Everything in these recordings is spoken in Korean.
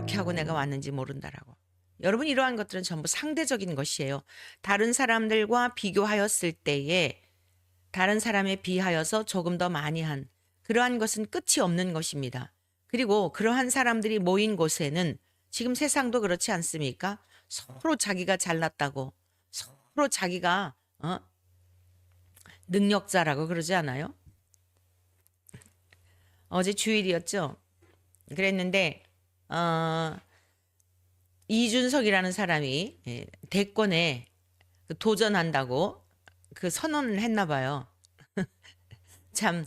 그렇게 하고 내가 왔는지 모른다라고. 여러분 이러한 것들은 전부 상대적인 것이에요. 다른 사람들과 비교하였을 때에 다른 사람에 비하여서 조금 더 많이 한 그러한 것은 끝이 없는 것입니다. 그리고 그러한 사람들이 모인 곳에는 지금 세상도 그렇지 않습니까? 서로 자기가 잘났다고 서로 자기가 능력자라고 그러지 않아요? 어제 주일이었죠. 그랬는데 어, 이준석이라는 사람이 대권에 도전한다고 그 선언을 했나 봐요. 참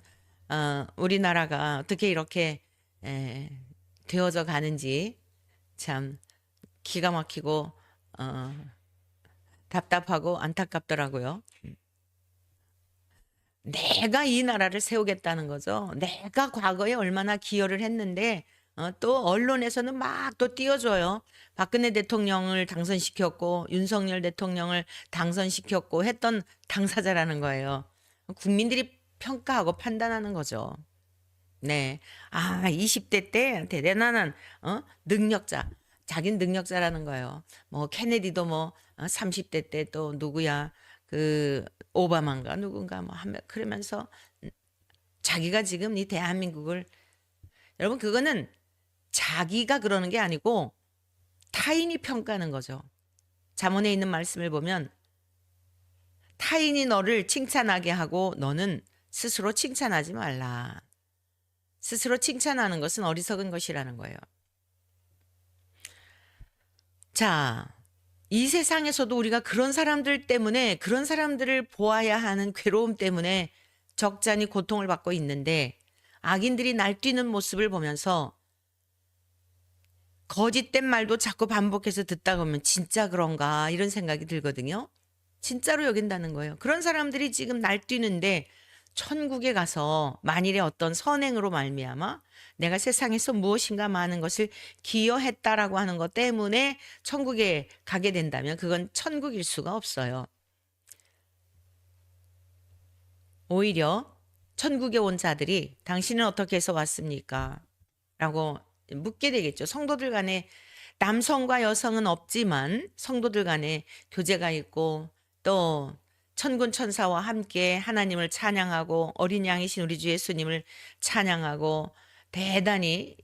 우리나라가 어떻게 이렇게 에, 되어져 가는지 참 기가 막히고 답답하고 안타깝더라고요. 내가 이 나라를 세우겠다는 거죠. 내가 과거에 얼마나 기여를 했는데 또 언론에서는 막 또 띄워줘요. 박근혜 대통령을 당선시켰고 윤석열 대통령을 당선시켰고 했던 당사자라는 거예요. 국민들이 평가하고 판단하는 거죠. 네. 20대 때 대단한 능력자. 자긴 능력자라는 거예요. 뭐 케네디도 뭐 30대 때 또 누구야? 그 오바마인가 누군가 뭐 하면 그러면서 자기가 지금 이 대한민국을 여러분 그거는 자기가 그러는 게 아니고 타인이 평가하는 거죠. 잠언에 있는 말씀을 보면 타인이 너를 칭찬하게 하고 너는 스스로 칭찬하지 말라. 스스로 칭찬하는 것은 어리석은 것이라는 거예요. 자, 이 세상에서도 우리가 그런 사람들 때문에 그런 사람들을 보아야 하는 괴로움 때문에 적잖이 고통을 받고 있는데 악인들이 날뛰는 모습을 보면서 거짓된 말도 자꾸 반복해서 듣다 보면 진짜 그런가 이런 생각이 들거든요. 진짜로 여긴다는 거예요. 그런 사람들이 지금 날뛰는데 천국에 가서 만일에 어떤 선행으로 말미암아 내가 세상에서 무엇인가 많은 것을 기여했다라고 하는 것 때문에 천국에 가게 된다면 그건 천국일 수가 없어요. 오히려 천국에 온 자들이 당신은 어떻게 해서 왔습니까? 라고 묻게 되겠죠. 성도들 간에 남성과 여성은 없지만 성도들 간에 교제가 있고 또 천군 천사와 함께 하나님을 찬양하고 어린 양이신 우리 주 예수님을 찬양하고 대단히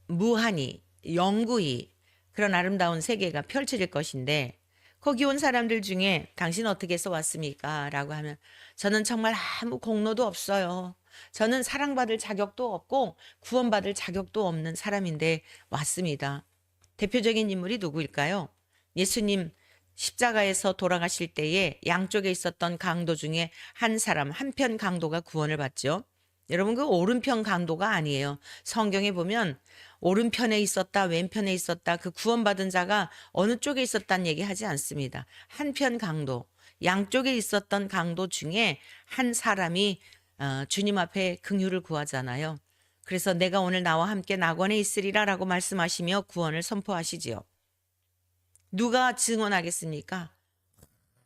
무한히 영구히 그런 아름다운 세계가 펼쳐질 것인데 거기 온 사람들 중에 당신 어떻게 해서 왔습니까? 라고 하면 저는 정말 아무 공로도 없어요. 저는 사랑받을 자격도 없고 구원받을 자격도 없는 사람인데 왔습니다. 대표적인 인물이 누구일까요? 예수님 십자가에서 돌아가실 때에 양쪽에 있었던 강도 중에 한 사람, 한편 강도가 구원을 받죠. 여러분 그 오른편 강도가 아니에요. 성경에 보면 오른편에 있었다, 왼편에 있었다, 그 구원받은 자가 어느 쪽에 있었다는 얘기 하지 않습니다. 한편 강도, 양쪽에 있었던 강도 중에 한 사람이 주님 앞에 긍휼을 구하잖아요. 그래서 내가 오늘 나와 함께 낙원에 있으리라라고 말씀하시며 구원을 선포하시지요. 누가 증언하겠습니까?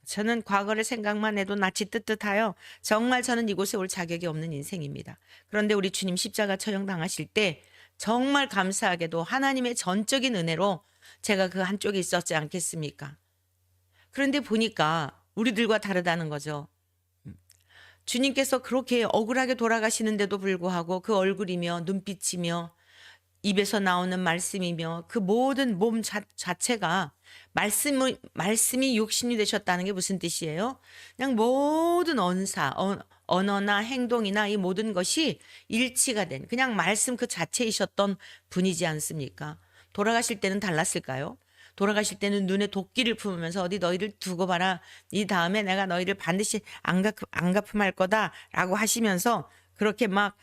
저는 과거를 생각만 해도 낯이 뜨뜻하여 정말 저는 이곳에 올 자격이 없는 인생입니다. 그런데 우리 주님 십자가 처형당하실 때 정말 감사하게도 하나님의 전적인 은혜로 제가 그 한쪽에 있었지 않겠습니까? 그런데 보니까 우리들과 다르다는 거죠. 주님께서 그렇게 억울하게 돌아가시는데도 불구하고 그 얼굴이며 눈빛이며 입에서 나오는 말씀이며 그 모든 몸 자체가 말씀이 육신이 되셨다는 게 무슨 뜻이에요? 그냥 모든 언어나 행동이나 이 모든 것이 일치가 된 그냥 말씀 그 자체이셨던 분이지 않습니까? 돌아가실 때는 달랐을까요? 돌아가실 때는 눈에 도끼를 품으면서 어디 너희를 두고 봐라. 이 다음에 내가 너희를 반드시 안 갚음할 거다라고 하시면서 그렇게 막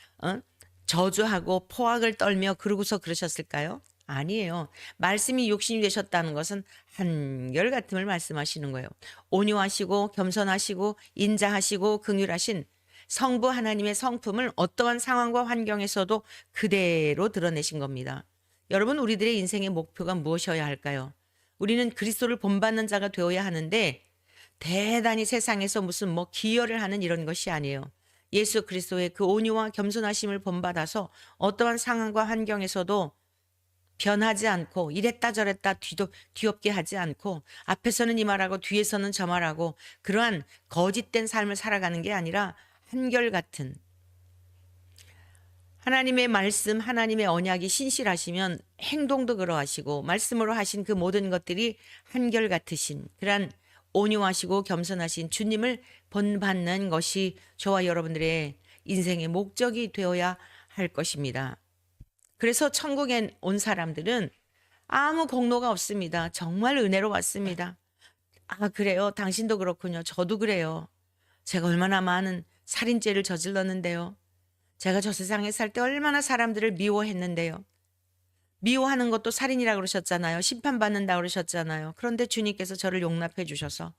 저주하고 포악을 떨며 그러고서 그러셨을까요? 아니에요. 말씀이 육신이 되셨다는 것은 한결같음을 말씀하시는 거예요. 온유하시고 겸손하시고 인자하시고 긍휼하신 성부 하나님의 성품을 어떠한 상황과 환경에서도 그대로 드러내신 겁니다. 여러분 우리들의 인생의 목표가 무엇이어야 할까요? 우리는 그리스도를 본받는 자가 되어야 하는데 대단히 세상에서 무슨 뭐 기여를 하는 이런 것이 아니에요. 예수 그리스도의 그 온유와 겸손하심을 본받아서 어떠한 상황과 환경에서도 변하지 않고 이랬다 저랬다 뒤엎게 하지 않고 앞에서는 이 말하고 뒤에서는 저 말하고 그러한 거짓된 삶을 살아가는 게 아니라 한결같은 하나님의 말씀, 하나님의 언약이 신실하시면 행동도 그러하시고 말씀으로 하신 그 모든 것들이 한결같으신 그러한 온유하시고 겸손하신 주님을 본받는 것이 저와 여러분들의 인생의 목적이 되어야 할 것입니다. 그래서 천국에 온 사람들은 아무 공로가 없습니다. 정말 은혜로 왔습니다. 아, 그래요? 당신도 그렇군요. 저도 그래요. 제가 얼마나 많은 살인죄를 저질렀는데요. 제가 저 세상에 살 때 얼마나 사람들을 미워했는데요. 미워하는 것도 살인이라고 그러셨잖아요. 심판받는다고 그러셨잖아요. 그런데 주님께서 저를 용납해 주셔서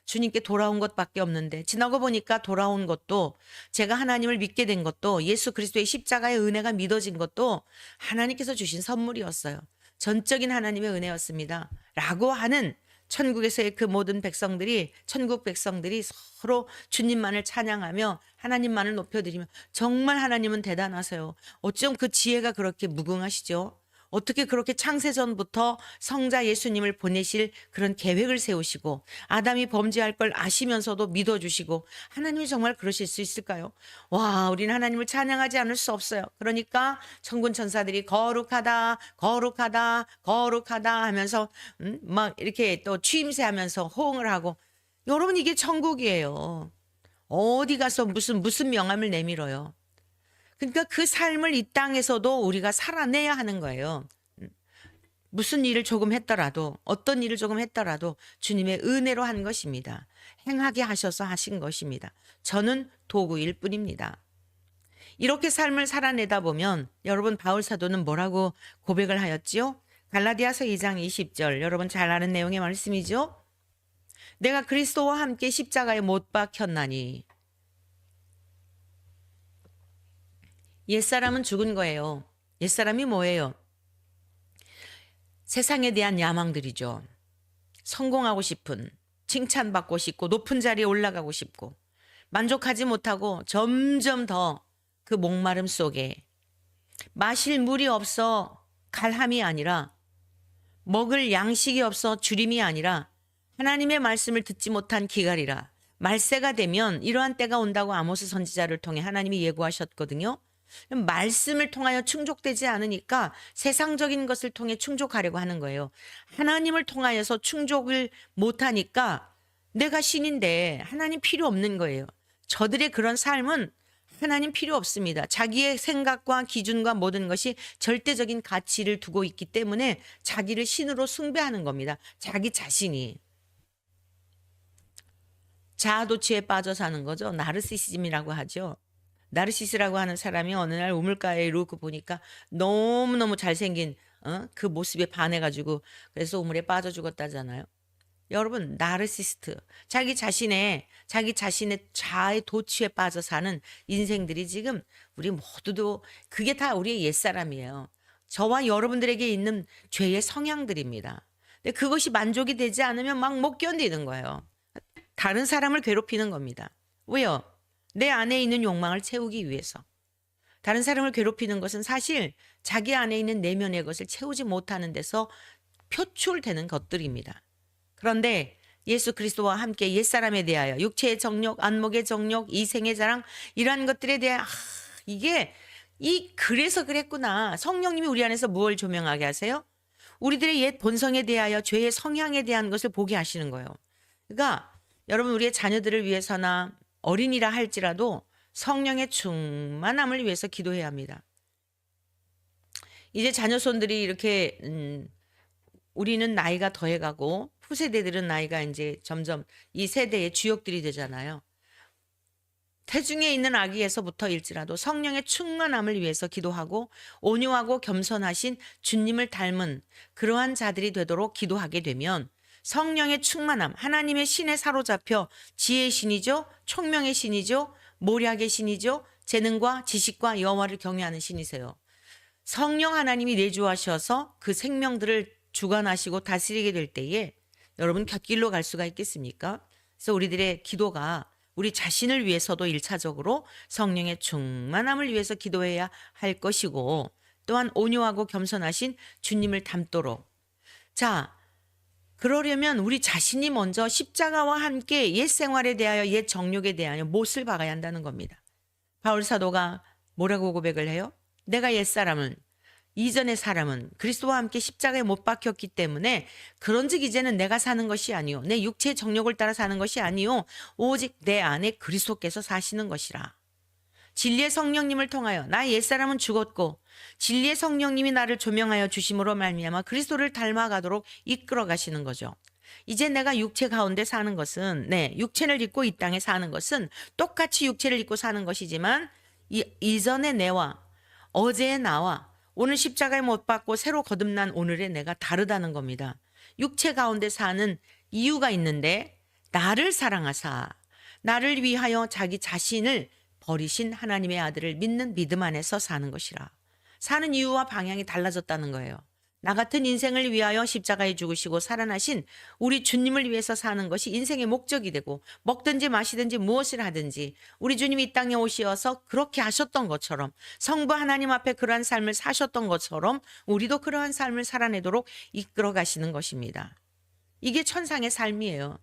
주님께 돌아온 것밖에 없는데 지나고 보니까 돌아온 것도 제가 하나님을 믿게 된 것도 예수 그리스도의 십자가의 은혜가 믿어진 것도 하나님께서 주신 선물이었어요. 전적인 하나님의 은혜였습니다. 라고 하는 천국에서의 그 모든 백성들이 천국 백성들이 서로 주님만을 찬양하며 하나님만을 높여드리며 정말 하나님은 대단하세요. 어쩜 그 지혜가 그렇게 무궁하시죠? 어떻게 그렇게 창세전부터 성자 예수님을 보내실 그런 계획을 세우시고 아담이 범죄할 걸 아시면서도 믿어주시고 하나님이 정말 그러실 수 있을까요? 와, 우리는 하나님을 찬양하지 않을 수 없어요. 그러니까 천군 천사들이 거룩하다 거룩하다 거룩하다 하면서 막 이렇게 또 취임새하면서 호응을 하고 여러분 이게 천국이에요. 어디 가서 무슨 명함을 내밀어요. 그러니까 그 삶을 이 땅에서도 우리가 살아내야 하는 거예요. 무슨 일을 조금 했더라도 어떤 일을 조금 했더라도 주님의 은혜로 한 것입니다. 행하게 하셔서 하신 것입니다. 저는 도구일 뿐입니다. 이렇게 삶을 살아내다 보면 여러분 바울 사도는 뭐라고 고백을 하였지요? 갈라디아서 2장 20절 여러분 잘 아는 내용의 말씀이죠. 내가 그리스도와 함께 십자가에 못 박혔나니 옛사람은 죽은 거예요. 옛사람이 뭐예요? 세상에 대한 야망들이죠. 성공하고 싶은, 칭찬받고 싶고, 높은 자리에 올라가고 싶고, 만족하지 못하고 점점 더 그 목마름 속에 마실 물이 없어 갈함이 아니라 먹을 양식이 없어 주림이 아니라 하나님의 말씀을 듣지 못한 기갈이라 말세가 되면 이러한 때가 온다고 아모스 선지자를 통해 하나님이 예고하셨거든요. 말씀을 통하여 충족되지 않으니까 세상적인 것을 통해 충족하려고 하는 거예요. 하나님을 통하여서 충족을 못하니까 내가 신인데 하나님 필요 없는 거예요. 저들의 그런 삶은 하나님 필요 없습니다. 자기의 생각과 기준과 모든 것이 절대적인 가치를 두고 있기 때문에 자기를 신으로 숭배하는 겁니다. 자기 자신이. 자아도취에 빠져 사는 거죠. 나르시시즘이라고 하죠. 나르시스라고 하는 사람이 어느 날 우물가에 이러고 보니까 너무너무 잘생긴 그 모습에 반해가지고 그래서 우물에 빠져 죽었다잖아요. 여러분 나르시스트 자기 자신의 자아의 도취에 빠져 사는 인생들이 지금 우리 모두도 그게 다 우리의 옛사람이에요. 저와 여러분들에게 있는 죄의 성향들입니다. 근데 그것이 만족이 되지 않으면 막 못 견디는 거예요. 다른 사람을 괴롭히는 겁니다. 왜요? 내 안에 있는 욕망을 채우기 위해서. 다른 사람을 괴롭히는 것은 사실 자기 안에 있는 내면의 것을 채우지 못하는 데서 표출되는 것들입니다. 그런데 예수 그리스도와 함께 옛사람에 대하여 육체의 정욕, 안목의 정욕, 이생의 자랑 이러한 것들에 대해 이게 그래서 그랬구나. 성령님이 우리 안에서 무엇을 조명하게 하세요? 우리들의 옛 본성에 대하여 죄의 성향에 대한 것을 보게 하시는 거예요. 그러니까 여러분 우리의 자녀들을 위해서나 어린이라 할지라도 성령의 충만함을 위해서 기도해야 합니다. 이제 자녀손들이 이렇게 우리는 나이가 더해가고 후세대들은 나이가 이제 점점 이 세대의 주역들이 되잖아요. 태중에 있는 아기에서부터일지라도 성령의 충만함을 위해서 기도하고 온유하고 겸손하신 주님을 닮은 그러한 자들이 되도록 기도하게 되면 성령의 충만함, 하나님의 신에 사로잡혀 지혜의 신이죠, 총명의 신이죠, 모략의 신이죠, 재능과 지식과 여호와를 경외하는 신이세요. 성령 하나님이 내주하셔서 그 생명들을 주관하시고 다스리게 될 때에 여러분 곁길로 갈 수가 있겠습니까? 그래서 우리들의 기도가 우리 자신을 위해서도 1차적으로 성령의 충만함을 위해서 기도해야 할 것이고 또한 온유하고 겸손하신 주님을 닮도록. 자, 그러려면 우리 자신이 먼저 십자가와 함께 옛 생활에 대하여 옛 정욕에 대하여 못을 박아야 한다는 겁니다. 바울 사도가 뭐라고 고백을 해요? 내가 옛사람은 이전의 사람은 그리스도와 함께 십자가에 못 박혔기 때문에 그런즉 이제는 내가 사는 것이 아니요 내 육체의 정욕을 따라 사는 것이 아니요 오직 내 안에 그리스도께서 사시는 것이라. 진리의 성령님을 통하여 나의 옛사람은 죽었고 진리의 성령님이 나를 조명하여 주심으로 말미암아 그리스도를 닮아가도록 이끌어 가시는 거죠. 이제 내가 육체 가운데 사는 것은 육체를 입고 이 땅에 사는 것은 똑같이 육체를 입고 사는 것이지만 이전의 내와 어제의 나와 오늘 십자가에 못 박고 새로 거듭난 오늘의 내가 다르다는 겁니다. 육체 가운데 사는 이유가 있는데 나를 사랑하사 나를 위하여 자기 자신을 버리신 하나님의 아들을 믿는 믿음 안에서 사는 것이라. 사는 이유와 방향이 달라졌다는 거예요. 나 같은 인생을 위하여 십자가에 죽으시고 살아나신 우리 주님을 위해서 사는 것이 인생의 목적이 되고 먹든지 마시든지 무엇을 하든지 우리 주님이 이 땅에 오시어서 그렇게 하셨던 것처럼 성부 하나님 앞에 그러한 삶을 사셨던 것처럼 우리도 그러한 삶을 살아내도록 이끌어 가시는 것입니다. 이게 천상의 삶이에요.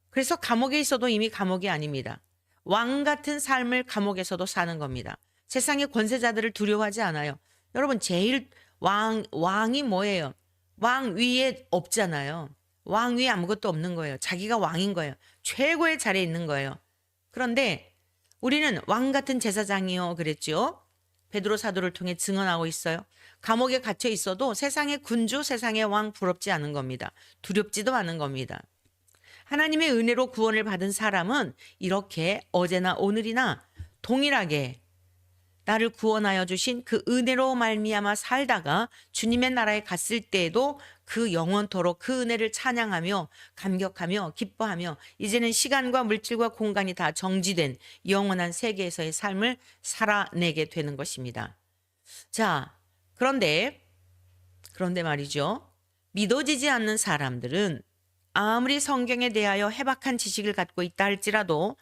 그래서 감옥에 있어도 이미 감옥이 아닙니다. 왕 같은 삶을 감옥에서도 사는 겁니다. 세상의 권세자들을 두려워하지 않아요. 여러분 제일 왕이 뭐예요? 왕 위에 없잖아요. 왕 위에 아무것도 없는 거예요. 자기가 왕인 거예요. 최고의 자리에 있는 거예요. 그런데 우리는 왕 같은 제사장이요 그랬죠. 베드로 사도를 통해 증언하고 있어요. 감옥에 갇혀 있어도 세상의 군주, 세상의 왕 부럽지 않은 겁니다. 두렵지도 않은 겁니다. 하나님의 은혜로 구원을 받은 사람은 이렇게 어제나 오늘이나 동일하게 나를 구원하여 주신 그 은혜로 말미암아 살다가 주님의 나라에 갔을 때에도 그 영원토록 그 은혜를 찬양하며 감격하며 기뻐하며 이제는 시간과 물질과 공간이 다 정지된 영원한 세계에서의 삶을 살아내게 되는 것입니다. 자, 그런데 말이죠. 믿어지지 않는 사람들은 아무리 성경에 대하여 해박한 지식을 갖고 있다 할지라도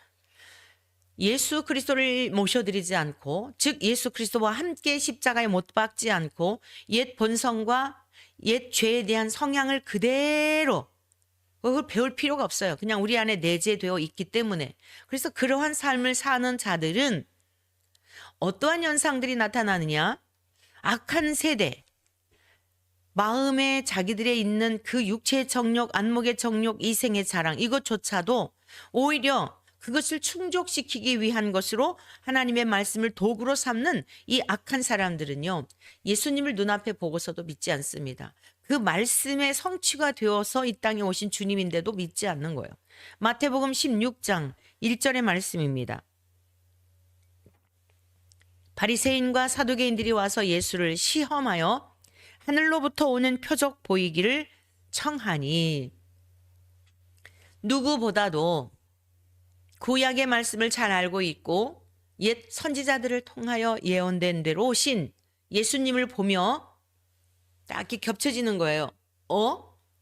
예수 그리스도를 모셔드리지 않고 즉 예수 그리스도와 함께 십자가에 못 박지 않고 옛 본성과 옛 죄에 대한 성향을 그대로 그걸 배울 필요가 없어요. 그냥 우리 안에 내재되어 있기 때문에. 그래서 그러한 삶을 사는 자들은 어떠한 현상들이 나타나느냐? 악한 세대, 마음에 자기들의 있는 그 육체의 정욕, 안목의 정욕, 이생의 자랑 이것조차도 오히려 그것을 충족시키기 위한 것으로 하나님의 말씀을 도구로 삼는 이 악한 사람들은요. 예수님을 눈앞에 보고서도 믿지 않습니다. 그 말씀의 성취가 되어서 이 땅에 오신 주님인데도 믿지 않는 거예요. 마태복음 16장 1절의 말씀입니다. 바리새인과 사두개인들이 와서 예수를 시험하여 하늘로부터 오는 표적 보이기를 청하니 누구보다도 구약의 말씀을 잘 알고 있고 옛 선지자들을 통하여 예언된 대로 오신 예수님을 보며 딱히 겹쳐지는 거예요.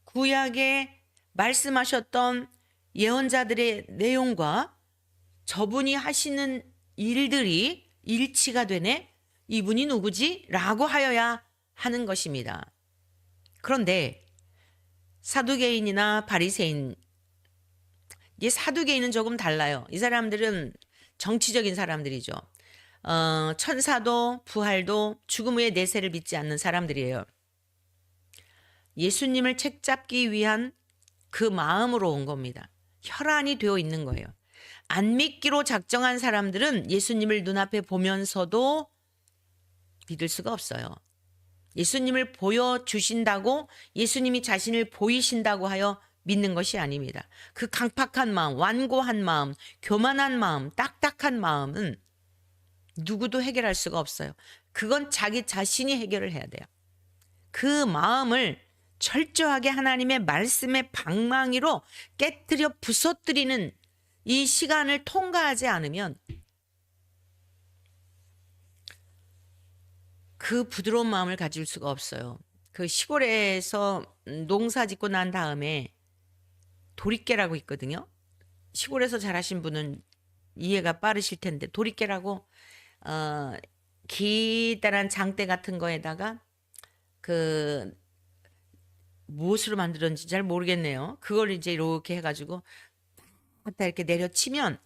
구약에 말씀하셨던 예언자들의 내용과 저분이 하시는 일들이 일치가 되네? 이분이 누구지? 라고 하여야 하는 것입니다. 그런데 사두개인이나 바리새인, 이 사두개인은 조금 달라요. 이 사람들은 정치적인 사람들이죠. 천사도 부활도 죽음 후의 내세를 믿지 않는 사람들이에요. 예수님을 책잡기 위한 그 마음으로 온 겁니다. 혈안이 되어 있는 거예요. 안 믿기로 작정한 사람들은 예수님을 눈앞에 보면서도 믿을 수가 없어요. 예수님을 보여주신다고 예수님이 자신을 보이신다고 하여 믿는 것이 아닙니다. 그 강팍한 마음, 완고한 마음, 교만한 마음, 딱딱한 마음은 누구도 해결할 수가 없어요. 그건 자기 자신이 해결을 해야 돼요. 그 마음을 철저하게 하나님의 말씀의 방망이로 깨뜨려 부서뜨리는 이 시간을 통과하지 않으면 그 부드러운 마음을 가질 수가 없어요. 그 시골에서 농사 짓고 난 다음에 도리깨라고 있거든요. 시골에서 자라신 분은 이해가 빠르실 텐데 도리깨라고 기다란 장대 같은 거에다가 그 무엇으로 만들었는지 잘 모르겠네요. 그걸 이제 이렇게 해가지고 딱 이렇게 내려치면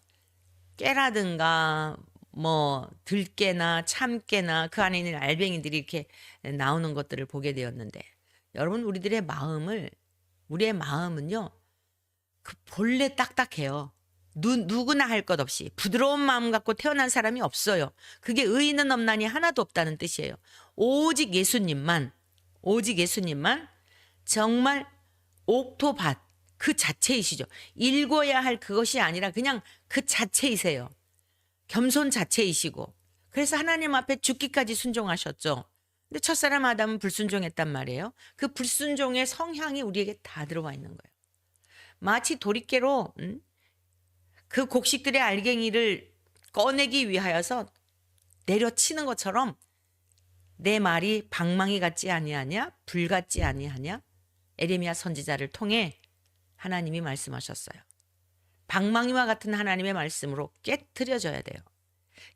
깨라든가 뭐 들깨나 참깨나 그 안에 있는 알뱅이들이 이렇게 나오는 것들을 보게 되었는데, 여러분, 우리의 마음은요, 그 본래 딱딱해요. 누구나 할 것 없이 부드러운 마음 갖고 태어난 사람이 없어요. 그게 의인은 없나니 하나도 없다는 뜻이에요. 오직 예수님만 정말 옥토밭 그 자체이시죠. 읽어야 할 그것이 아니라 그냥 그 자체이세요. 겸손 자체이시고, 그래서 하나님 앞에 죽기까지 순종하셨죠. 근데 첫사람 아담은 불순종했단 말이에요. 그 불순종의 성향이 우리에게 다 들어와 있는 거예요. 마치 도리깨로 그 곡식들의 알갱이를 꺼내기 위하여서 내려치는 것처럼 내 말이 방망이 같지 아니하냐, 불 같지 아니하냐, 에레미야 선지자를 통해 하나님이 말씀하셨어요. 방망이와 같은 하나님의 말씀으로 깨트려져야 돼요.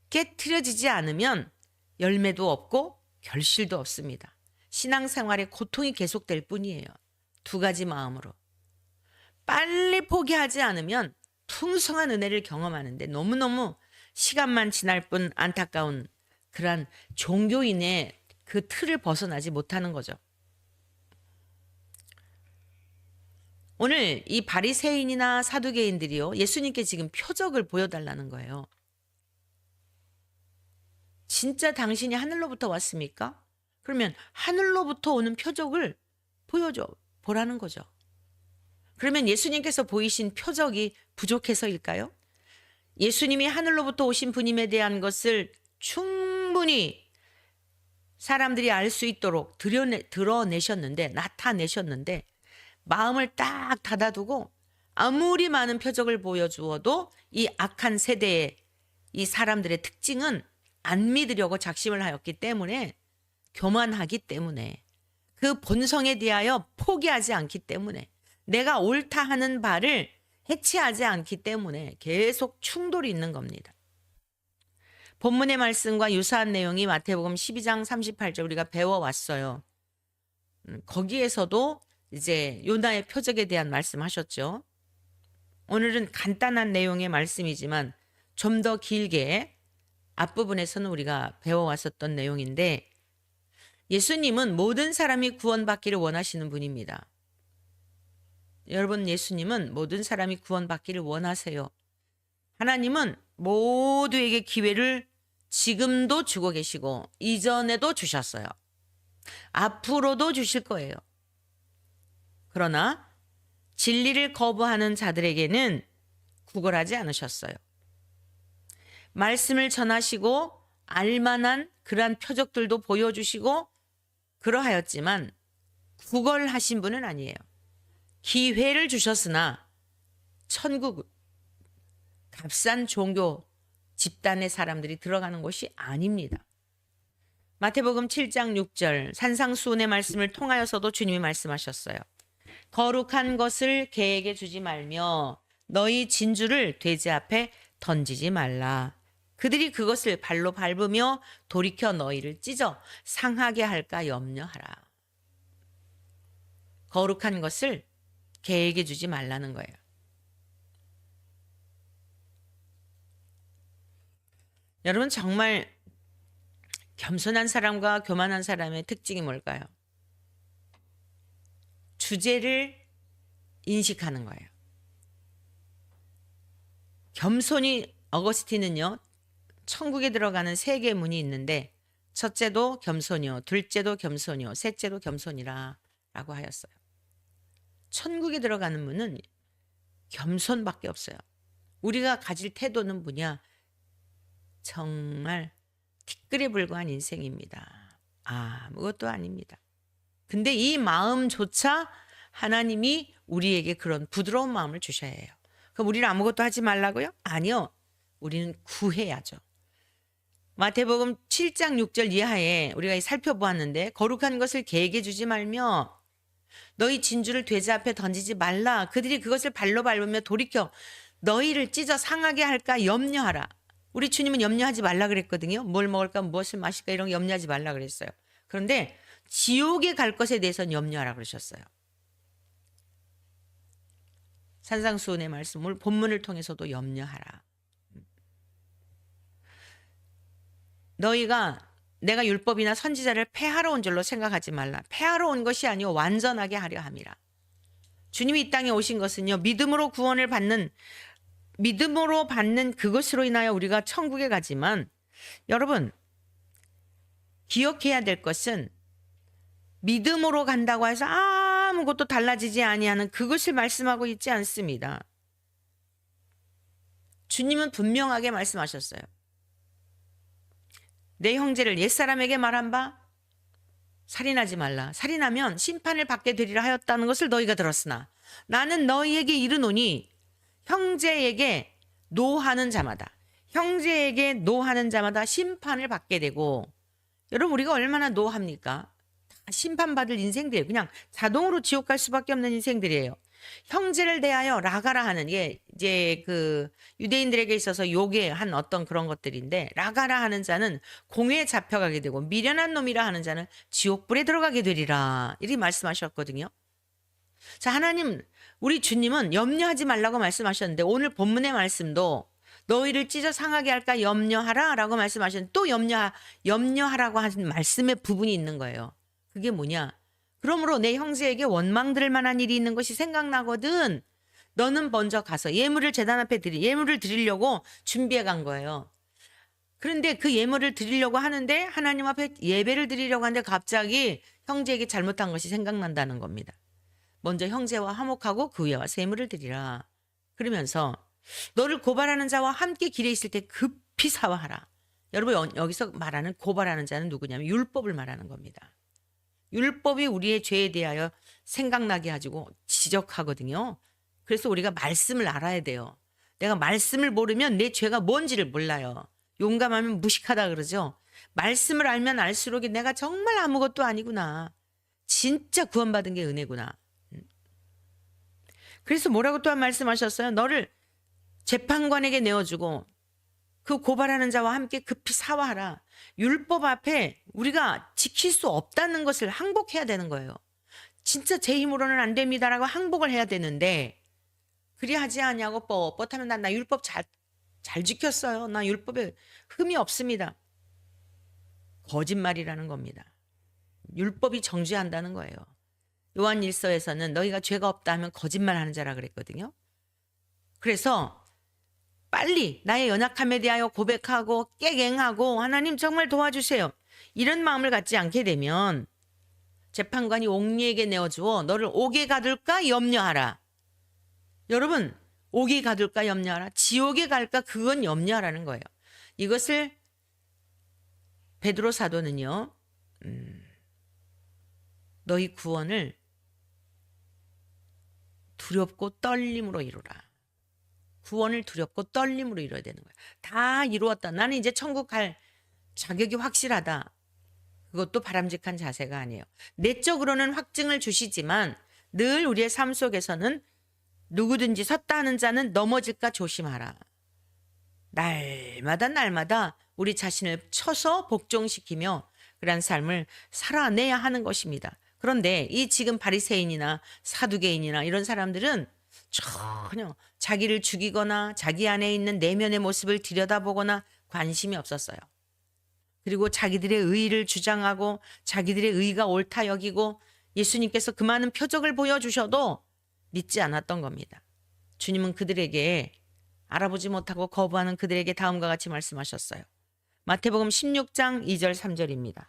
깨트려지지 않으면 열매도 없고 결실도 없습니다. 신앙생활에 고통이 계속될 뿐이에요. 두 가지 마음으로. 빨리 포기하지 않으면 풍성한 은혜를 경험하는데 너무너무 시간만 지날 뿐 안타까운 그러한 종교인의 그 틀을 벗어나지 못하는 거죠. 오늘 이 바리새인이나 사두개인들이요, 예수님께 지금 표적을 보여달라는 거예요. 진짜 당신이 하늘로부터 왔습니까? 그러면 하늘로부터 오는 표적을 보라는 거죠. 그러면 예수님께서 보이신 표적이 부족해서일까요? 예수님이 하늘로부터 오신 분임에 대한 것을 충분히 사람들이 알 수 있도록 드러내셨는데, 나타내셨는데, 마음을 딱 닫아두고 아무리 많은 표적을 보여주어도 이 악한 세대의 이 사람들의 특징은 안 믿으려고 작심을 하였기 때문에, 교만하기 때문에, 그 본성에 대하여 포기하지 않기 때문에, 내가 옳다 하는 바를 해치하지 않기 때문에 계속 충돌이 있는 겁니다. 본문의 말씀과 유사한 내용이 마태복음 12장 38절 우리가 배워왔어요. 거기에서도 이제 요나의 표적에 대한 말씀하셨죠. 오늘은 간단한 내용의 말씀이지만 좀 더 길게 앞부분에서는 우리가 배워왔었던 내용인데, 예수님은 모든 사람이 구원받기를 원하시는 분입니다. 여러분, 예수님은 모든 사람이 구원받기를 원하세요. 하나님은 모두에게 기회를 지금도 주고 계시고 이전에도 주셨어요. 앞으로도 주실 거예요. 그러나 진리를 거부하는 자들에게는 구걸하지 않으셨어요. 말씀을 전하시고 알만한 그러한 표적들도 보여주시고 그러하였지만 구걸하신 분은 아니에요. 기회를 주셨으나 천국 값싼 종교 집단의 사람들이 들어가는 곳이 아닙니다. 마태복음 7장 6절 산상수훈의 말씀을 통하여서도 주님이 말씀하셨어요. 거룩한 것을 개에게 주지 말며 너희 진주를 돼지 앞에 던지지 말라. 그들이 그것을 발로 밟으며 돌이켜 너희를 찢어 상하게 할까 염려하라. 거룩한 것을 개에게 주지 말라는 거예요. 여러분, 정말 겸손한 사람과 교만한 사람의 특징이 뭘까요? 주제를 인식하는 거예요. 겸손이, 어거스틴은요, 천국에 들어가는 세 개의 문이 있는데 첫째도 겸손이요, 둘째도 겸손이요, 셋째도 겸손이라 라고 하였어요. 천국에 들어가는 문은 겸손밖에 없어요. 우리가 가질 태도는 뭐냐? 정말 티끌에 불과한 인생입니다. 아무것도 아닙니다. 근데 이 마음조차 하나님이 우리에게 그런 부드러운 마음을 주셔야 해요. 그럼 우리는 아무것도 하지 말라고요? 아니요. 우리는 구해야죠. 마태복음 7장 6절 이하에 우리가 살펴보았는데, 거룩한 것을 개에게 주지 말며 너희 진주를 돼지 앞에 던지지 말라. 그들이 그것을 발로 밟으며 돌이켜 너희를 찢어 상하게 할까 염려하라. 우리 주님은 염려하지 말라 그랬거든요. 뭘 먹을까, 무엇을 마실까 이런 거 염려하지 말라 그랬어요. 그런데 지옥에 갈 것에 대해서는 염려하라 그러셨어요. 산상수훈의 말씀을 본문을 통해서도 염려하라. 너희가 내가 율법이나 선지자를 폐하러 온 줄로 생각하지 말라. 폐하러 온 것이 아니오 완전하게 하려 함이라. 주님이 이 땅에 오신 것은요, 믿음으로 받는 그것으로 인하여 우리가 천국에 가지만, 여러분 기억해야 될 것은 믿음으로 간다고 해서 아무것도 달라지지 아니하는 그것을 말씀하고 있지 않습니다. 주님은 분명하게 말씀하셨어요. 내 형제를 옛사람에게 말한 바 살인하지 말라. 살인하면 심판을 받게 되리라 하였다는 것을 너희가 들었으나 나는 너희에게 이르노니 형제에게 노하는 자마다 심판을 받게 되고, 여러분 우리가 얼마나 노합니까? 심판받을 인생들이에요. 그냥 자동으로 지옥 갈 수밖에 없는 인생들이에요. 형제를 대하여 라가라 하는 게 이제 그 유대인들에게 있어서 욕의 한 어떤 그런 것들인데, 라가라 하는 자는 공회에 잡혀가게 되고 미련한 놈이라 하는 자는 지옥불에 들어가게 되리라, 이렇게 말씀하셨거든요. 자, 하나님, 우리 주님은 염려하지 말라고 말씀하셨는데 오늘 본문의 말씀도 너희를 찢어 상하게 할까 염려하라 라고 말씀하셨는데 또 염려하라고 하신 말씀의 부분이 있는 거예요. 그게 뭐냐? 그러므로 내 형제에게 원망 들을 만한 일이 있는 것이 생각나거든 너는 먼저 가서 예물을 제단 앞에 예물을 드리려고 준비해 간 거예요. 그런데 그 예물을 드리려고 하는데, 하나님 앞에 예배를 드리려고 하는데 갑자기 형제에게 잘못한 것이 생각난다는 겁니다. 먼저 형제와 화목하고 그 위에 와서 예물을 드리라. 그러면서 너를 고발하는 자와 함께 길에 있을 때 급히 사화하라. 여러분 여기서 말하는 고발하는 자는 누구냐면 율법을 말하는 겁니다. 율법이 우리의 죄에 대하여 생각나게 가지고 지적하거든요. 그래서 우리가 말씀을 알아야 돼요. 내가 말씀을 모르면 내 죄가 뭔지를 몰라요. 용감하면 무식하다 그러죠. 말씀을 알면 알수록 내가 정말 아무것도 아니구나. 진짜 구원받은 게 은혜구나. 그래서 뭐라고 또한 말씀하셨어요? 너를 재판관에게 내어주고 그 고발하는 자와 함께 급히 사화하라. 율법 앞에 우리가 지킬 수 없다는 것을 항복해야 되는 거예요. 진짜 제 힘으로는 안 됩니다라고 항복을 해야 되는데, 그리하지 않냐고 뻣뻣하면 나 율법 잘 지켰어요. 나 율법에 흠이 없습니다. 거짓말이라는 겁니다. 율법이 정죄한다는 거예요. 요한일서에서는 너희가 죄가 없다 하면 거짓말하는 자라 그랬거든요. 그래서 빨리 나의 연약함에 대하여 고백하고 깨갱하고 하나님 정말 도와주세요, 이런 마음을 갖지 않게 되면 재판관이 옥리에게 내어주어 너를 옥에 가둘까 염려하라. 여러분, 옥에 가둘까 염려하라. 지옥에 갈까 그건 염려하라는 거예요. 이것을 베드로 사도는요, 너희 구원을 두렵고 떨림으로 이루라. 구원을 두렵고 떨림으로 이뤄야 되는 거야. 다 이루었다. 나는 이제 천국 갈 자격이 확실하다. 그것도 바람직한 자세가 아니에요. 내적으로는 확증을 주시지만 늘 우리의 삶 속에서는 누구든지 섰다 하는 자는 넘어질까 조심하라. 날마다 우리 자신을 쳐서 복종시키며 그런 삶을 살아내야 하는 것입니다. 그런데 이 지금 바리새인이나 사두개인이나 이런 사람들은 전혀 자기를 죽이거나 자기 안에 있는 내면의 모습을 들여다보거나 관심이 없었어요. 그리고 자기들의 의의를 주장하고 자기들의 의의가 옳다 여기고 예수님께서 그 많은 표적을 보여주셔도 믿지 않았던 겁니다. 주님은 그들에게, 알아보지 못하고 거부하는 그들에게 다음과 같이 말씀하셨어요. 마태복음 16장 2절 3절입니다.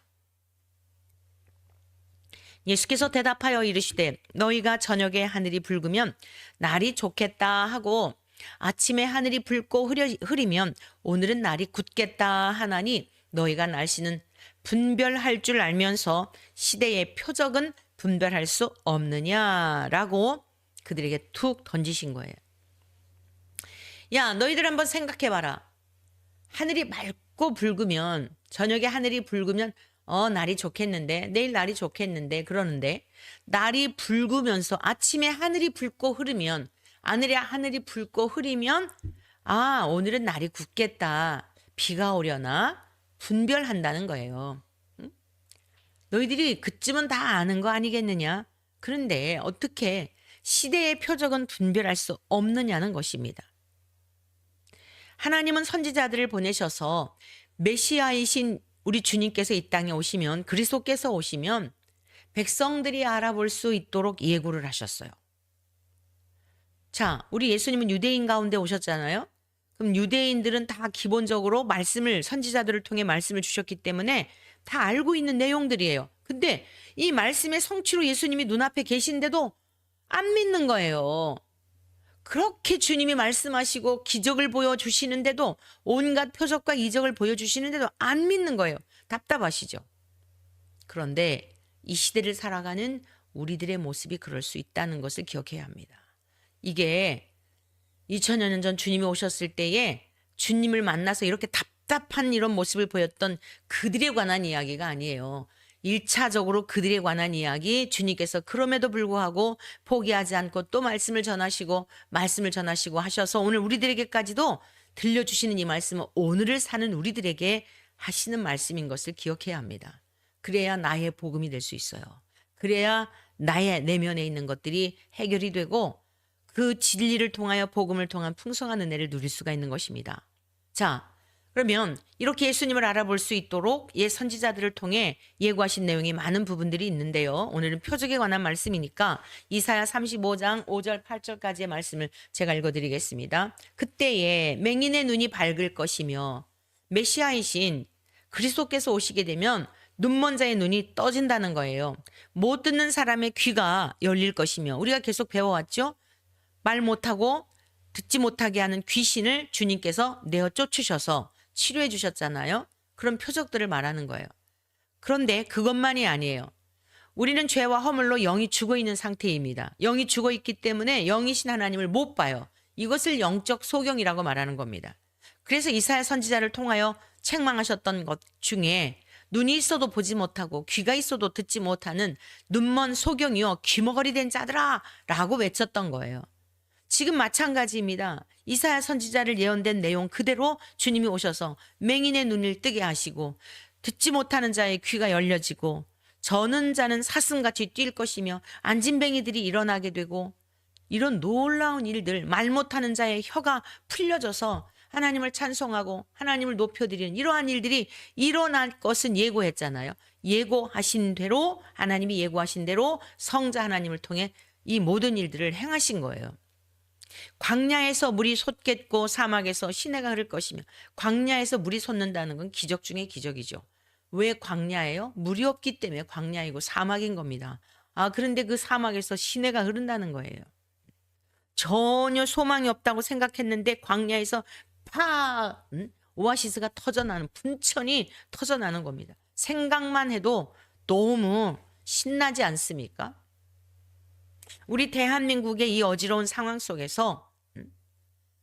예수께서 대답하여 이르시되 너희가 저녁에 하늘이 붉으면 날이 좋겠다 하고 아침에 하늘이 붉고 흐리면 오늘은 날이 굳겠다 하나니 너희가 날씨는 분별할 줄 알면서 시대의 표적은 분별할 수 없느냐라고 그들에게 툭 던지신 거예요. 야, 너희들 한번 생각해봐라. 하늘이 맑고 붉으면, 저녁에 하늘이 붉으면 날이 좋겠는데, 내일 날이 좋겠는데 그러는데, 날이 붉으면서 아침에 하늘이 붉고 흐르면, 하늘이 붉고 흐리면 오늘은 날이 굳겠다. 비가 오려나 분별한다는 거예요. 응? 너희들이 그쯤은 다 아는 거 아니겠느냐? 그런데 어떻게 시대의 표적은 분별할 수 없느냐는 것입니다. 하나님은 선지자들을 보내셔서 메시아이신 우리 주님께서 이 땅에 오시면, 그리스도께서 오시면 백성들이 알아볼 수 있도록 예고를 하셨어요. 자, 우리 예수님은 유대인 가운데 오셨잖아요. 그럼 유대인들은 다 기본적으로 선지자들을 통해 말씀을 주셨기 때문에 다 알고 있는 내용들이에요. 근데 이 말씀의 성취로 예수님이 눈앞에 계신데도 안 믿는 거예요. 그렇게 주님이 말씀하시고 기적을 보여주시는데도, 온갖 표적과 이적을 보여주시는데도 안 믿는 거예요. 답답하시죠? 그런데 이 시대를 살아가는 우리들의 모습이 그럴 수 있다는 것을 기억해야 합니다. 이게 2000여 년 전 주님이 오셨을 때에 주님을 만나서 이렇게 답답한 이런 모습을 보였던 그들에 관한 이야기가 아니에요. 1차적으로 그들에 관한 이야기, 주님께서 그럼에도 불구하고 포기하지 않고 또 말씀을 전하시고 하셔서 오늘 우리들에게까지도 들려주시는 이 말씀은 오늘을 사는 우리들에게 하시는 말씀인 것을 기억해야 합니다. 그래야 나의 복음이 될 수 있어요. 그래야 나의 내면에 있는 것들이 해결이 되고 그 진리를 통하여 복음을 통한 풍성한 은혜를 누릴 수가 있는 것입니다. 자, 그러면 이렇게 예수님을 알아볼 수 있도록 옛 선지자들을 통해 예고하신 내용이 많은 부분들이 있는데요. 오늘은 표적에 관한 말씀이니까 이사야 35장 5절 8절까지의 말씀을 제가 읽어드리겠습니다. 그때에 맹인의 눈이 밝을 것이며 메시아이신 그리스도께서 오시게 되면 눈먼 자의 눈이 떠진다는 거예요. 못 듣는 사람의 귀가 열릴 것이며, 우리가 계속 배워왔죠? 말 못하고 듣지 못하게 하는 귀신을 주님께서 내어 쫓으셔서 치료해 주셨잖아요. 그런 표적들을 말하는 거예요. 그런데 그것만이 아니에요. 우리는 죄와 허물로 영이 죽어 있는 상태입니다. 영이 죽어 있기 때문에 영이신 하나님을 못 봐요. 이것을 영적 소경이라고 말하는 겁니다. 그래서 이사야 선지자를 통하여 책망하셨던 것 중에 눈이 있어도 보지 못하고 귀가 있어도 듣지 못하는 눈먼 소경이요 귀머거리 된 자들아 라고 외쳤던 거예요. 지금 마찬가지입니다. 이사야 선지자를 예언된 내용 그대로 주님이 오셔서 맹인의 눈을 뜨게 하시고, 듣지 못하는 자의 귀가 열려지고, 저는 자는 사슴같이 뛸 것이며 안진뱅이들이 일어나게 되고, 이런 놀라운 일들, 말 못하는 자의 혀가 풀려져서 하나님을 찬송하고 하나님을 높여드리는 이러한 일들이 일어날 것은 예고했잖아요. 예고하신 대로, 하나님이 예고하신 대로 성자 하나님을 통해 이 모든 일들을 행하신 거예요. 광야에서 물이 솟겠고 사막에서 시내가 흐를 것이며, 광야에서 물이 솟는다는 건 기적 중에 기적이죠. 왜 광야예요? 물이 없기 때문에 광야이고 사막인 겁니다. 그런데 그 사막에서 시내가 흐른다는 거예요. 전혀 소망이 없다고 생각했는데 광야에서 오아시스가 터져나는, 분천이 터져나는 겁니다. 생각만 해도 너무 신나지 않습니까? 우리 대한민국의 이 어지러운 상황 속에서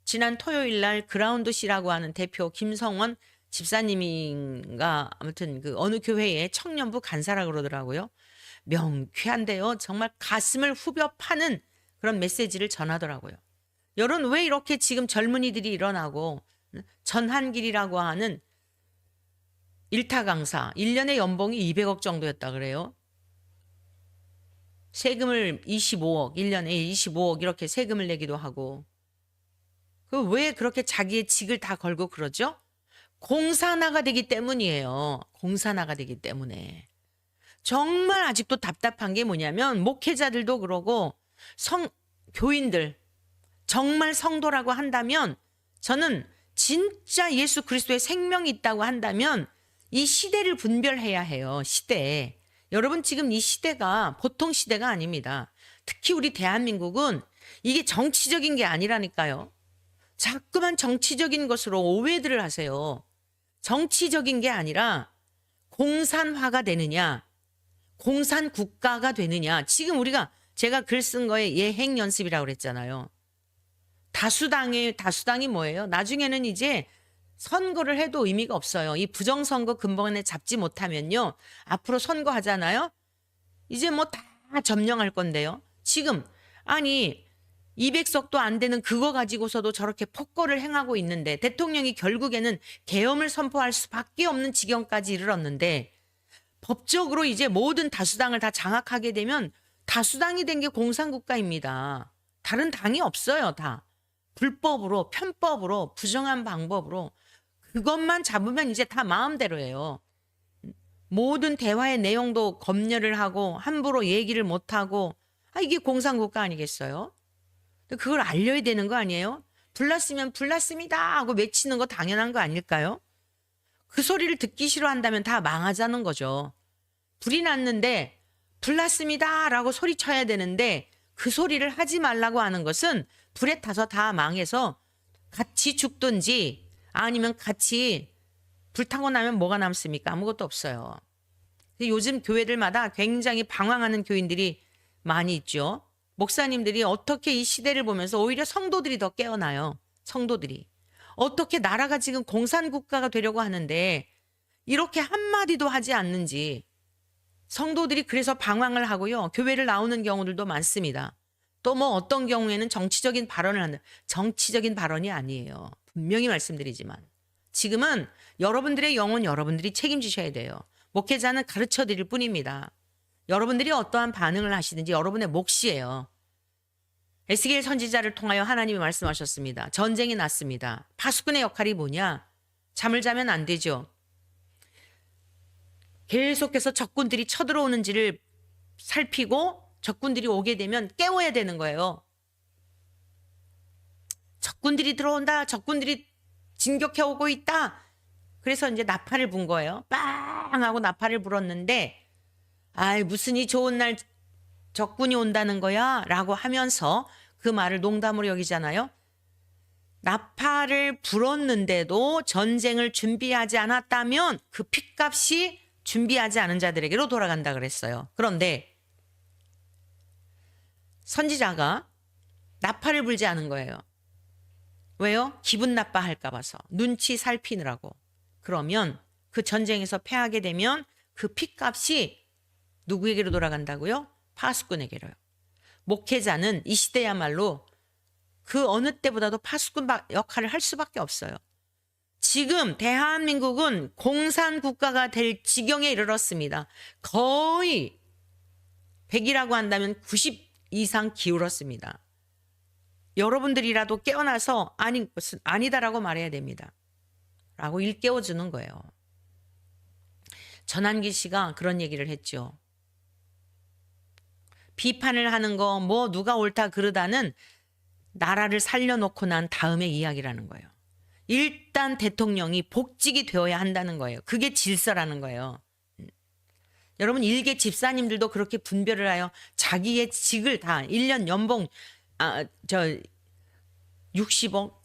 지난 토요일 날 그라운드시라고 하는 대표 김성원 집사님인가 아무튼 그 어느 교회의 청년부 간사라 그러더라고요. 명쾌한데요. 정말 가슴을 후벼 파는 그런 메시지를 전하더라고요. 여러분, 왜 이렇게 지금 젊은이들이 일어나고 전한길이라고 하는 일타 강사 1년에 연봉이 200억 정도였다 그래요. 세금을 25억, 1년에 25억 이렇게 세금을 내기도 하고. 왜 그렇게 자기의 직을 다 걸고 그러죠? 공산화가 되기 때문이에요. 공산화가 되기 때문에. 정말 아직도 답답한 게 뭐냐면 목회자들도 그러고 교인들, 정말 성도라고 한다면, 저는 진짜 예수 그리스도의 생명이 있다고 한다면 이 시대를 분별해야 해요. 시대. 여러분, 지금 이 시대가 보통 시대가 아닙니다. 특히 우리 대한민국은 이게 정치적인 게 아니라니까요. 자꾸만 정치적인 것으로 오해들을 하세요. 정치적인 게 아니라 공산화가 되느냐, 공산 국가가 되느냐. 지금 제가 글 쓴 거에 예행 연습이라고 그랬잖아요. 다수당이 뭐예요? 나중에는 이제 선거를 해도 의미가 없어요. 이 부정선거 근본에 잡지 못하면요, 앞으로 선거하잖아요. 이제 뭐 다 점령할 건데요. 지금 200석도 안 되는 그거 가지고서도 저렇게 폭거를 행하고 있는데 대통령이 결국에는 계엄을 선포할 수밖에 없는 지경까지 이르렀는데 법적으로 이제 모든 다수당을 다 장악하게 되면 다수당이 된 게 공산국가입니다. 다른 당이 없어요, 다. 불법으로, 편법으로, 부정한 방법으로 그것만 잡으면 이제 다 마음대로예요. 모든 대화의 내용도 검열을 하고 함부로 얘기를 못하고 이게 공산국가 아니겠어요? 그걸 알려야 되는 거 아니에요? 불났으면 불났습니다 하고 외치는 거 당연한 거 아닐까요? 그 소리를 듣기 싫어한다면 다 망하자는 거죠. 불이 났는데 불났습니다 라고 소리쳐야 되는데 그 소리를 하지 말라고 하는 것은 불에 타서 다 망해서 같이 죽든지 아니면 같이 불타고 나면 뭐가 남습니까? 아무것도 없어요. 요즘 교회들마다 굉장히 방황하는 교인들이 많이 있죠. 목사님들이 어떻게 이 시대를 보면서 오히려 성도들이 더 깨어나요. 성도들이. 어떻게 나라가 지금 공산국가가 되려고 하는데 이렇게 한마디도 하지 않는지 성도들이 그래서 방황을 하고요. 교회를 나오는 경우들도 많습니다. 또 뭐 어떤 경우에는 정치적인 발언을 한다. 정치적인 발언이 아니에요. 분명히 말씀드리지만 지금은 여러분들의 영혼 여러분들이 책임지셔야 돼요. 목회자는 가르쳐 드릴 뿐입니다. 여러분들이 어떠한 반응을 하시든지 여러분의 몫이에요. 에스겔 선지자를 통하여 하나님이 말씀하셨습니다. 전쟁이 났습니다. 파수꾼의 역할이 뭐냐? 잠을 자면 안 되죠. 계속해서 적군들이 쳐들어오는지를 살피고 적군들이 오게 되면 깨워야 되는 거예요. 적군들이 들어온다. 적군들이 진격해 오고 있다. 그래서 이제 나팔을 분 거예요. 빵 하고 나팔을 불었는데 무슨 이 좋은 날 적군이 온다는 거야 라고 하면서 그 말을 농담으로 여기잖아요. 나팔을 불었는데도 전쟁을 준비하지 않았다면 그 핏값이 준비하지 않은 자들에게로 돌아간다 그랬어요. 그런데 선지자가 나팔을 불지 않은 거예요. 왜요? 기분 나빠할까 봐서. 눈치 살피느라고. 그러면 그 전쟁에서 패하게 되면 그 핏값이 누구에게로 돌아간다고요? 파수꾼에게로요. 목회자는 이 시대야말로 그 어느 때보다도 파수꾼 역할을 할 수밖에 없어요. 지금 대한민국은 공산국가가 될 지경에 이르렀습니다. 거의 100이라고 한다면 90 이상 기울었습니다. 여러분들이라도 깨어나서 아닌 것은 아니다라고 말해야 됩니다. 라고 일깨워주는 거예요. 전한기 씨가 그런 얘기를 했죠. 비판을 하는 거 뭐 누가 옳다 그러다는 나라를 살려놓고 난 다음의 이야기라는 거예요. 일단 대통령이 복직이 되어야 한다는 거예요. 그게 질서라는 거예요. 여러분 일개 집사님들도 그렇게 분별을 하여 자기의 직을 다 1년 연봉 60억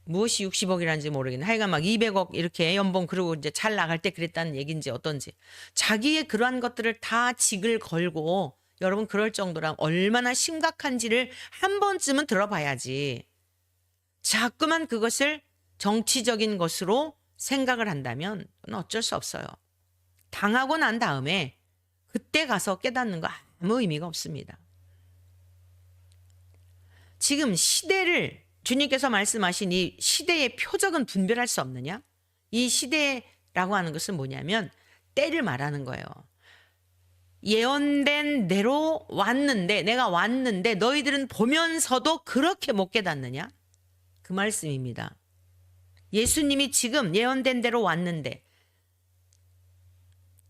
무엇이 60억이라는지 모르겠네. 하여간 막 200억 이렇게 연봉 그리고 이제 잘 나갈 때 그랬다는 얘기인지 어떤지 자기의 그러한 것들을 다 직을 걸고 여러분 그럴 정도라 얼마나 심각한지를 한 번쯤은 들어봐야지. 자꾸만 그것을 정치적인 것으로 생각을 한다면 어쩔 수 없어요. 당하고 난 다음에 그때 가서 깨닫는 거 아무 의미가 없습니다. 지금 시대를 주님께서 말씀하신 이 시대의 표적은 분별할 수 없느냐? 이 시대라고 하는 것은 뭐냐면 때를 말하는 거예요. 예언된 대로 왔는데 내가 왔는데 너희들은 보면서도 그렇게 못 깨닫느냐? 그 말씀입니다. 예수님이 지금 예언된 대로 왔는데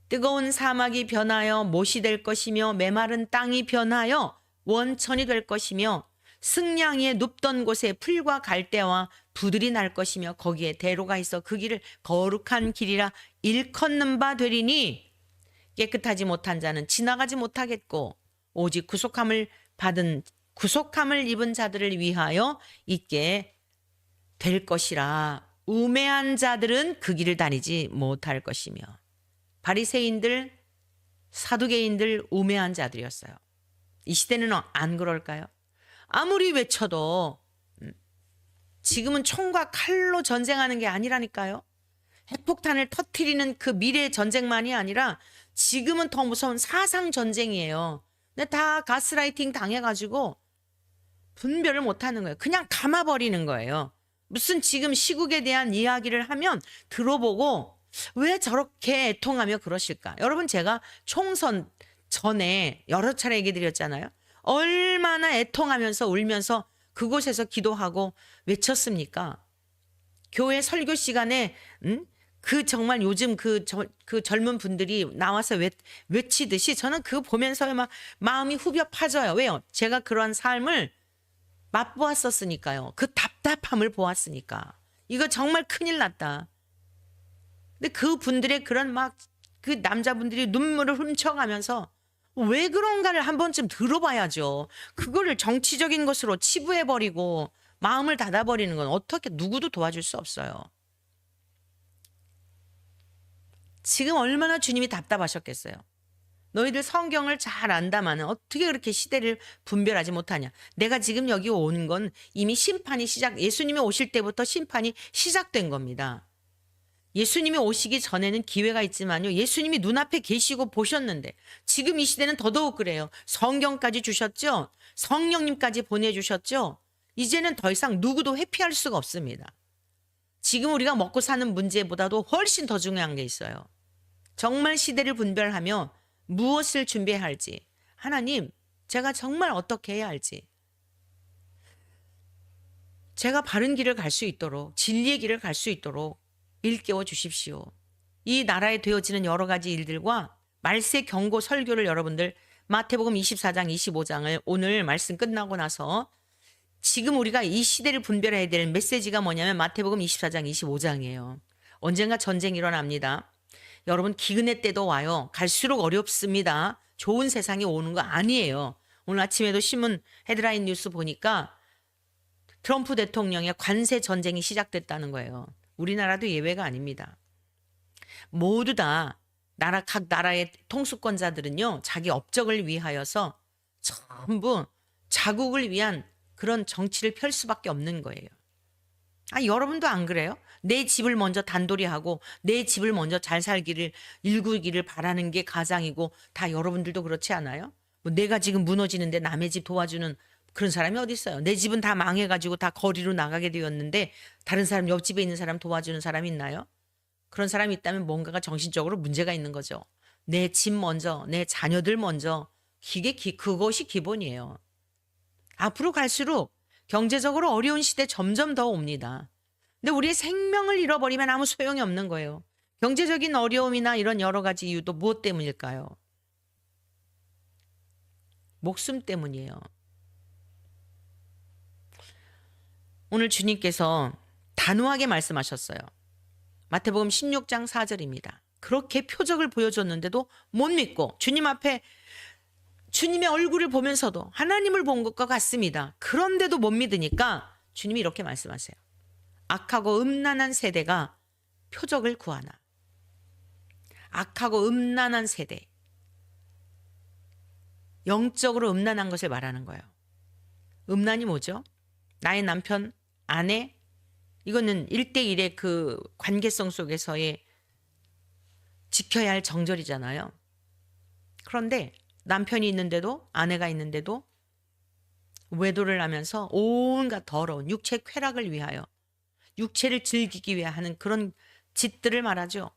뜨거운 사막이 변하여 못이 될 것이며 메마른 땅이 변하여 원천이 될 것이며 승냥이에 눕던 곳에 풀과 갈대와 부들이 날 것이며 거기에 대로가 있어 그 길을 거룩한 길이라 일컫는 바 되리니 깨끗하지 못한 자는 지나가지 못하겠고 오직 구속함을 입은 자들을 위하여 있게 될 것이라. 우매한 자들은 그 길을 다니지 못할 것이며. 바리새인들, 사두개인들 우매한 자들이었어요. 이 시대는 안 그럴까요? 아무리 외쳐도 지금은 총과 칼로 전쟁하는 게 아니라니까요. 핵폭탄을 터뜨리는 그 미래의 전쟁만이 아니라 지금은 더 무서운 사상 전쟁이에요. 근데 다 가스라이팅 당해가지고 분별을 못하는 거예요. 그냥 감아버리는 거예요. 무슨 지금 시국에 대한 이야기를 하면 들어보고 왜 저렇게 애통하며 그러실까? 여러분, 제가 총선 전에 여러 차례 얘기 드렸잖아요. 얼마나 애통하면서 울면서 그곳에서 기도하고 외쳤습니까? 교회 설교 시간에 그 정말 요즘 그 젊은 분들이 나와서 외치듯이 저는 그거 보면서 막 마음이 후벼 파져요. 왜요? 제가 그러한 삶을 맛보았었으니까요. 그 답답함을 보았으니까. 이거 정말 큰일 났다. 근데 그 분들의 그런 막 그 남자분들이 눈물을 훔쳐가면서 왜 그런가를 한 번쯤 들어봐야죠. 그거를 정치적인 것으로 치부해버리고 마음을 닫아버리는 건 어떻게 누구도 도와줄 수 없어요. 지금 얼마나 주님이 답답하셨겠어요. 너희들 성경을 잘 안다마는 어떻게 그렇게 시대를 분별하지 못하냐. 내가 지금 여기 오는 건 이미 심판이 예수님이 오실 때부터 심판이 시작된 겁니다. 예수님이 오시기 전에는 기회가 있지만요. 예수님이 눈앞에 계시고 보셨는데 지금 이 시대는 더더욱 그래요. 성경까지 주셨죠. 성령님까지 보내주셨죠. 이제는 더 이상 누구도 회피할 수가 없습니다. 지금 우리가 먹고 사는 문제보다도 훨씬 더 중요한 게 있어요. 정말 시대를 분별하며 무엇을 준비해야 할지, 하나님, 제가 정말 어떻게 해야 할지, 제가 바른 길을 갈 수 있도록, 진리의 길을 갈 수 있도록 일깨워 주십시오. 이 나라에 되어지는 여러 가지 일들과 말세 경고 설교를 여러분들 마태복음 24장 25장을 오늘 말씀 끝나고 나서 지금 우리가 이 시대를 분별해야 될 메시지가 뭐냐면 마태복음 24장 25장이에요. 언젠가 전쟁이 일어납니다. 여러분, 기근의 때도 와요. 갈수록 어렵습니다. 좋은 세상이 오는 거 아니에요. 오늘 아침에도 신문 헤드라인 뉴스 보니까 트럼프 대통령의 관세 전쟁이 시작됐다는 거예요. 우리나라도 예외가 아닙니다. 모두 다 각 나라의 통수권자들은요, 자기 업적을 위하여서 전부 자국을 위한 그런 정치를 펼 수밖에 없는 거예요. 여러분도 안 그래요? 내 집을 먼저 단돌이하고 내 집을 먼저 잘 살기를 일구기를 바라는 게 가장이고, 다 여러분들도 그렇지 않아요? 뭐 내가 지금 무너지는데 남의 집 도와주는 그런 사람이 어디 있어요? 내 집은 다 망해가지고 다 거리로 나가게 되었는데 다른 사람, 옆집에 있는 사람 도와주는 사람이 있나요? 그런 사람이 있다면 뭔가가 정신적으로 문제가 있는 거죠. 내 집 먼저, 내 자녀들 먼저, 그것이 기본이에요. 앞으로 갈수록 경제적으로 어려운 시대 점점 더 옵니다. 근데 우리의 생명을 잃어버리면 아무 소용이 없는 거예요. 경제적인 어려움이나 이런 여러 가지 이유도 무엇 때문일까요? 목숨 때문이에요. 오늘 주님께서 단호하게 말씀하셨어요. 마태복음 16장 4절입니다. 그렇게 표적을 보여줬는데도 못 믿고 주님 앞에 주님의 얼굴을 보면서도 하나님을 본 것과 같습니다. 그런데도 못 믿으니까 주님이 이렇게 말씀하세요. 악하고 음란한 세대가 표적을 구하나. 악하고 음란한 세대. 영적으로 음란한 것을 말하는 거예요. 음란이 뭐죠? 나의 남편, 아내, 이거는 1대1의 그 관계성 속에서의 지켜야 할 정절이잖아요. 그런데 남편이 있는데도, 아내가 있는데도 외도를 하면서 온갖 더러운 육체 쾌락을 위하여, 육체를 즐기기 위해 하는 그런 짓들을 말하죠.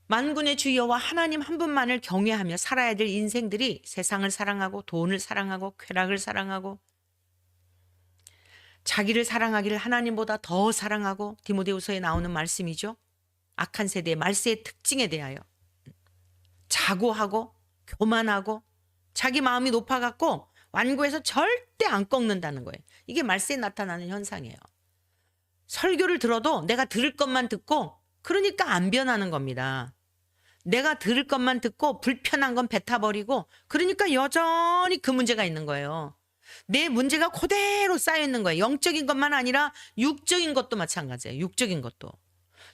만군의 주 여호와 하나님 한 분만을 경외하며 살아야 될 인생들이 세상을 사랑하고 돈을 사랑하고 쾌락을 사랑하고 자기를 사랑하기를 하나님보다 더 사랑하고, 디모데후서에 나오는 말씀이죠. 악한 세대의 말세의 특징에 대하여 자고하고 교만하고 자기 마음이 높아갖고 완고해서 절대 안 꺾는다는 거예요. 이게 말세에 나타나는 현상이에요. 설교를 들어도 내가 들을 것만 듣고, 그러니까 안 변하는 겁니다. 내가 들을 것만 듣고 불편한 건 뱉어버리고, 그러니까 여전히 그 문제가 있는 거예요. 내 문제가 그대로 쌓여 있는 거예요. 영적인 것만 아니라 육적인 것도 마찬가지예요. 육적인 것도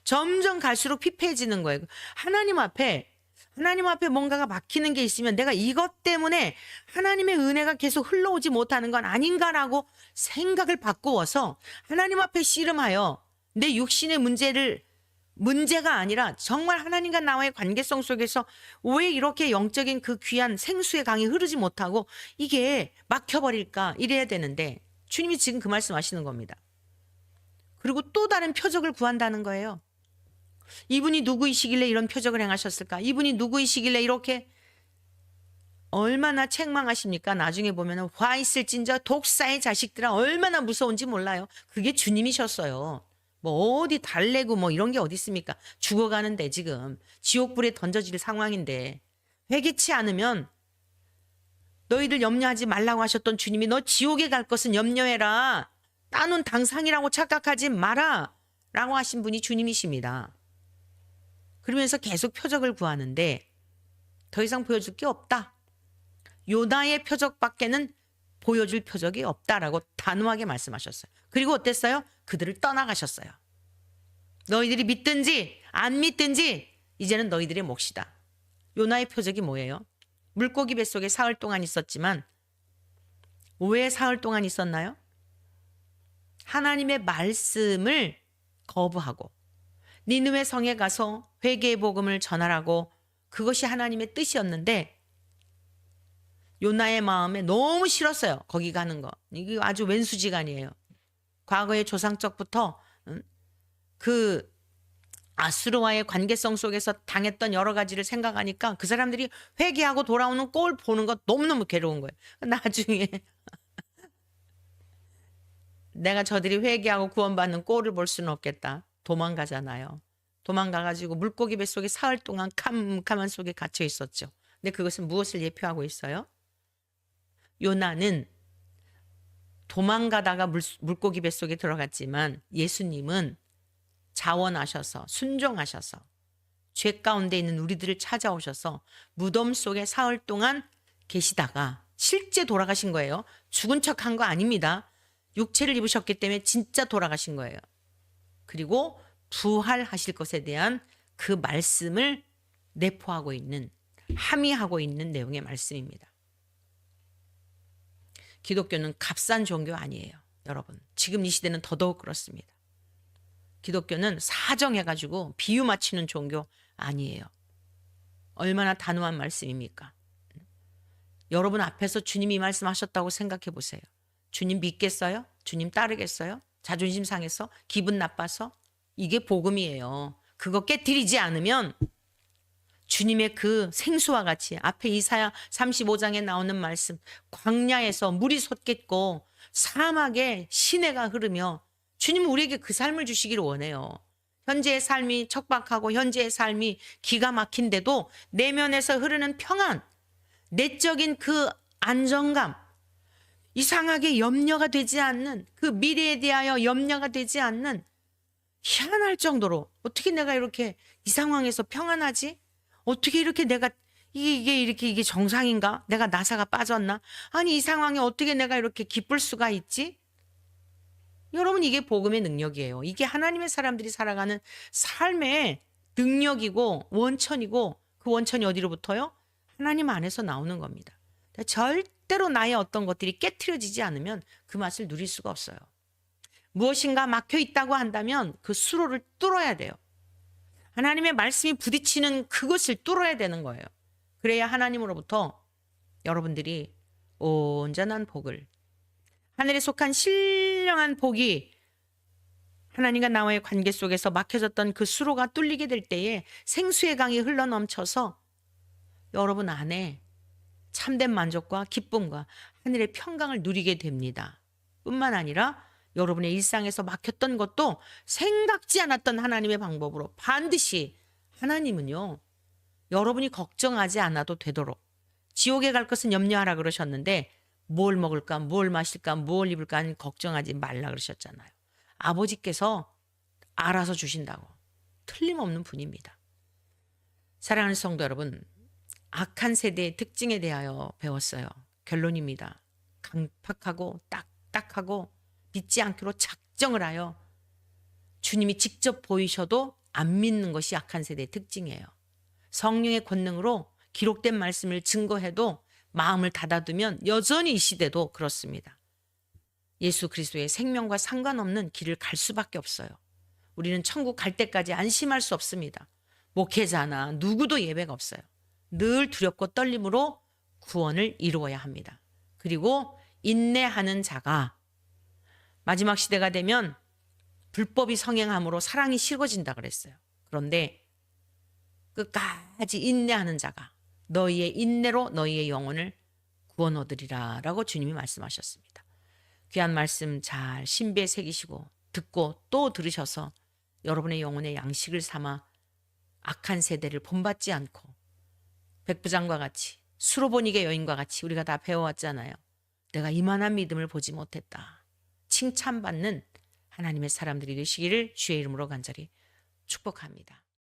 점점 갈수록 피폐해지는 거예요. 하나님 앞에 뭔가가 막히는 게 있으면 내가 이것 때문에 하나님의 은혜가 계속 흘러오지 못하는 건 아닌가라고 생각을 바꾸어서 하나님 앞에 씨름하여 내 육신의 문제를 문제가 아니라 정말 하나님과 나와의 관계성 속에서 왜 이렇게 영적인 그 귀한 생수의 강이 흐르지 못하고 이게 막혀버릴까 이래야 되는데 주님이 지금 그 말씀하시는 겁니다. 그리고 또 다른 표적을 구한다는 거예요. 이분이 누구이시길래 이런 표적을 행하셨을까? 이분이 누구이시길래 이렇게 얼마나 책망하십니까? 나중에 보면 화 있을진저 독사의 자식들아 얼마나 무서운지 몰라요. 그게 주님이셨어요. 뭐 어디 달래고 뭐 이런 게 어디 있습니까? 죽어가는데 지금 지옥불에 던져질 상황인데 회개치 않으면 너희들 염려하지 말라고 하셨던 주님이 너 지옥에 갈 것은 염려해라. 따놓은 당상이라고 착각하지 마라. 라고 하신 분이 주님이십니다. 그러면서 계속 표적을 구하는데 더 이상 보여줄 게 없다. 요나의 표적밖에는 보여줄 표적이 없다라고 단호하게 말씀하셨어요. 그리고 어땠어요? 그들을 떠나가셨어요. 너희들이 믿든지 안 믿든지 이제는 너희들의 몫이다. 요나의 표적이 뭐예요? 물고기 뱃속에 사흘 동안 있었지만 왜 사흘 동안 있었나요? 하나님의 말씀을 거부하고 니느웨 성에 가서 회개의 복음을 전하라고 그것이 하나님의 뜻이었는데 요나의 마음에 너무 싫었어요. 거기 가는 거. 이게 아주 왼수지간이에요. 과거의 조상적부터 그 아수르와의 관계성 속에서 당했던 여러 가지를 생각하니까 그 사람들이 회개하고 돌아오는 꼴 보는 거 너무너무 괴로운 거예요. 나중에 내가 저들이 회개하고 구원받는 꼴을 볼 수는 없겠다. 도망가잖아요. 도망가가지고 물고기 뱃속에 사흘 동안 캄캄한 속에 갇혀 있었죠. 근데 그것은 무엇을 예표하고 있어요? 요나는 도망가다가 물고기 뱃속에 들어갔지만 예수님은 자원하셔서 순종하셔서 죄 가운데 있는 우리들을 찾아오셔서 무덤 속에 사흘 동안 계시다가 실제 돌아가신 거예요. 죽은 척한 거 아닙니다. 육체를 입으셨기 때문에 진짜 돌아가신 거예요. 그리고 부활하실 것에 대한 그 말씀을 내포하고 있는, 함의하고 있는 내용의 말씀입니다. 기독교는 값싼 종교 아니에요. 여러분, 지금 이 시대는 더더욱 그렇습니다. 기독교는 사정해가지고 비유 맞추는 종교 아니에요. 얼마나 단호한 말씀입니까? 여러분 앞에서 주님이 말씀하셨다고 생각해 보세요. 주님 믿겠어요? 주님 따르겠어요? 자존심 상해서? 기분 나빠서? 이게 복음이에요. 그거 깨트리지 않으면 주님의 그 생수와 같이 앞에 이사야 35장에 나오는 말씀, 광야에서 물이 솟겠고 사막에 시내가 흐르며 주님은 우리에게 그 삶을 주시기를 원해요. 현재의 삶이 척박하고 현재의 삶이 기가 막힌데도 내면에서 흐르는 평안, 내적인 그 안정감, 이상하게 염려가 되지 않는, 그 미래에 대하여 염려가 되지 않는, 희한할 정도로 어떻게 내가 이렇게 이 상황에서 평안하지? 어떻게 이렇게 내가 이게 정상인가? 내가 나사가 빠졌나? 아니 이 상황에 어떻게 내가 이렇게 기쁠 수가 있지? 여러분 이게 복음의 능력이에요. 이게 하나님의 사람들이 살아가는 삶의 능력이고 원천이고 그 원천이 어디로부터요? 하나님 안에서 나오는 겁니다. 절대로 나의 어떤 것들이 깨트려지지 않으면 그 맛을 누릴 수가 없어요. 무엇인가 막혀 있다고 한다면 그 수로를 뚫어야 돼요. 하나님의 말씀이 부딪히는 그것을 뚫어야 되는 거예요. 그래야 하나님으로부터 여러분들이 온전한 복을, 하늘에 속한 신령한 복이 하나님과 나와의 관계 속에서 막혀졌던 그 수로가 뚫리게 될 때에 생수의 강이 흘러넘쳐서 여러분 안에 참된 만족과 기쁨과 하늘의 평강을 누리게 됩니다. 뿐만 아니라 여러분의 일상에서 막혔던 것도 생각지 않았던 하나님의 방법으로 반드시 하나님은요, 여러분이 걱정하지 않아도 되도록 지옥에 갈 것은 염려하라 그러셨는데 뭘 먹을까, 뭘 마실까, 뭘 입을까 걱정하지 말라 그러셨잖아요. 아버지께서 알아서 주신다고. 틀림없는 분입니다. 사랑하는 성도 여러분, 악한 세대의 특징에 대하여 배웠어요. 결론입니다. 강팍하고 딱딱하고 믿지 않기로 작정을 하여 주님이 직접 보이셔도 안 믿는 것이 악한 세대의 특징이에요. 성령의 권능으로 기록된 말씀을 증거해도 마음을 닫아두면 여전히 이 시대도 그렇습니다. 예수 그리스도의 생명과 상관없는 길을 갈 수밖에 없어요. 우리는 천국 갈 때까지 안심할 수 없습니다. 목회자나 누구도 예배가 없어요. 늘 두렵고 떨림으로 구원을 이루어야 합니다. 그리고 인내하는 자가 마지막 시대가 되면 불법이 성행함으로 사랑이 식어진다 그랬어요. 그런데 끝까지 인내하는 자가 너희의 인내로 너희의 영혼을 구원 얻으리라 라고 주님이 말씀하셨습니다. 귀한 말씀 잘 신비에 새기시고 듣고 또 들으셔서 여러분의 영혼의 양식을 삼아 악한 세대를 본받지 않고 백부장과 같이 수로보니게 여인과 같이 우리가 다 배워왔잖아요. 내가 이만한 믿음을 보지 못했다. 칭찬받는 하나님의 사람들이 되시기를 주의 이름으로 간절히 축복합니다.